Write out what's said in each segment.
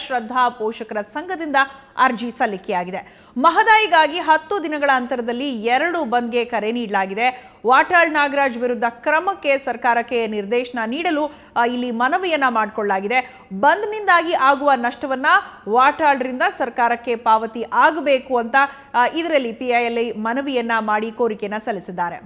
ಶ್ರದ್ಧಾ ಪೋಷಕರ ಸಂಘದಿಂದ ಅರ್ಜಿ ಸಲ್ಲಿಕೆಯಾಗಿದೆ. ಮಹದಾಯಿಗಾಗಿ 10 ದಿನಗಳ ಅಂತರದಲ್ಲಿ 2 ಬಂದ್ಗೆ ಕರೆ ನೀಡಲಾಗಿದೆ. ವಾಟಾಳ್ ನಾಗರಾಜ್ ವಿರುದ್ಧ ಕ್ರಮಕ್ಕೆ ಸರ್ಕಾರಕ್ಕೆ ನಿರ್ದೇಶನ ನೀಡಲು ಇಲ್ಲಿ ಮನವಿಯನ್ನ ಮಾಡಿಕೊಳ್ಳಲಾಗಿದೆ. ಬಂದ್ನಿಂದಾಗಿ ಆಗುವ ನಷ್ಟವನ್ನ ವಾಟಾಳ್ರಿಂದ ಸರ್ಕಾರಕ್ಕೆ ಪಾವತಿ ಆಗಬೇಕು ಅಂತ ಇದರಲ್ಲಿ ಪಿಐಎಲ್ ಮನವಿಯನ್ನ ಮಾಡಿ ಕೋರಿಕೆಯನ್ನ ಸಲ್ಲಿಸಿದ್ದಾರೆ.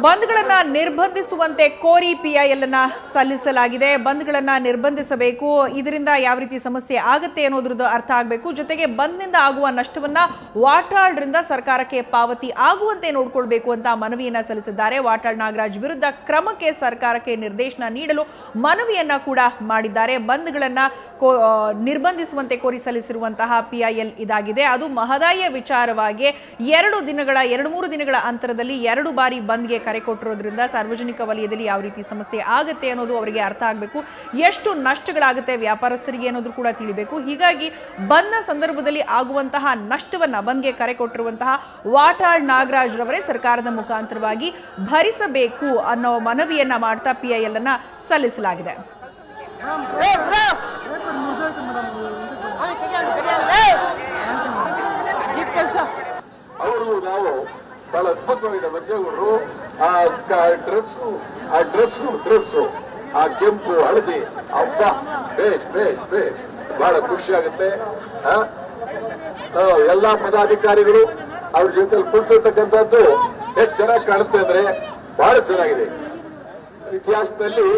ಬಂದ್ಗಳನ್ನ ನಿರ್ಬಂಧಿಸುವಂತೆ ಕೋರಿ ಪಿಐಎಲ್ ಅನ್ನ ಸಲ್ಲಿಸಲಾಗಿದೆ. ಬಂದ್ಗಳನ್ನ ನಿರ್ಬಂಧಿಸಬೇಕು, ಇದರಿಂದ ಯಾವ ರೀತಿ ಸಮಸ್ಯೆ ಆಗುತ್ತೆ ಅನ್ನೋದ್ರದ್ದು ಅರ್ಥ ಆಗಬೇಕು. ಜೊತೆಗೆ ಬಂದ್ನಿಂದ ಆಗುವ ನಷ್ಟವನ್ನ ವಾಟಾಳ್ರಿಂದ ಸರ್ಕಾರಕ್ಕೆ ಪಾವತಿ ಆಗುವಂತೆ ನೋಡ್ಕೊಳ್ಬೇಕು ಅಂತ ಮನವಿಯನ್ನ ಸಲ್ಲಿಸಿದ್ದಾರೆ. ವಾಟಾಳ್ ನಾಗರಾಜ್ ವಿರುದ್ಧ ಕ್ರಮಕ್ಕೆ ಸರ್ಕಾರಕ್ಕೆ ನಿರ್ದೇಶನ ನೀಡಲು ಮನವಿಯನ್ನ ಕೂಡ ಮಾಡಿದ್ದಾರೆ. ಬಂದ್ಗಳನ್ನ ನಿರ್ಬಂಧಿಸುವಂತೆ ಕೋರಿ ಸಲ್ಲಿಸಿರುವಂತಹ ಪಿಐಎಲ್ ಇದಾಗಿದೆ. ಅದು ಮಹದಾಯಿಯ ವಿಚಾರವಾಗಿ 2-3 ದಿನಗಳ ಅಂತರದಲ್ಲಿ 2 ಬಾರಿ ಬಂದ್ಗೆ ಕರೆ ಕೊಟ್ಟಿರೋದ್ರಿಂದ ಸಾರ್ವಜನಿಕ ವಲಯದಲ್ಲಿ ಯಾವ ರೀತಿ ಸಮಸ್ಯೆ ಆಗುತ್ತೆ ಅನ್ನೋದು ಅವರಿಗೆ ಅರ್ಥ ಆಗಬೇಕು. ಎಷ್ಟು ನಷ್ಟಗಳಾಗುತ್ತೆ ವ್ಯಾಪಾರಸ್ಥರಿಗೆ ಅನ್ನೋದು ಕೂಡ ತಿಳಿಬೇಕು. ಹೀಗಾಗಿ ಬಂದ್ನ ಸಂದರ್ಭದಲ್ಲಿ ಆಗುವಂತಹ ನಷ್ಟವನ್ನ ಬಂದ್ಗೆ ಕರೆ ಕೊಟ್ಟಿರುವಂತಹ ವಾಟಾಳ್ ನಾಗರಾಜ್ ರವರೇ ಸರ್ಕಾರದ ಮುಖಾಂತರವಾಗಿ ಭರಿಸಬೇಕು ಅನ್ನೋ ಮನವಿಯನ್ನ ಮಾಡ್ತಾ ಪಿಐಎಲ್ ಅನ್ನ ಸಲ್ಲಿಸಲಾಗಿದೆ. ಬಹಳ ಅದ್ಭುತವಾಗಿದೆ ಬಚ್ಚೆಗಳು. ಆ ಡ್ರೆಸ್ಸು ಆ ಕೆಂಪು ಹಳದಿ ಹಬ್ಬ ಬಹಳ ಖುಷಿ ಆಗುತ್ತೆ. ಎಲ್ಲಾ ಪದಾಧಿಕಾರಿಗಳು ಅವ್ರ ಜೊತೆಲಿ ಕೂರ್ತಿರ್ತಕ್ಕಂಥದ್ದು ಎಷ್ಟು ಚೆನ್ನಾಗಿ ಕಾಣುತ್ತೆ ಅಂದ್ರೆ ಬಹಳ ಚೆನ್ನಾಗಿದೆ. ಇತಿಹಾಸದಲ್ಲಿ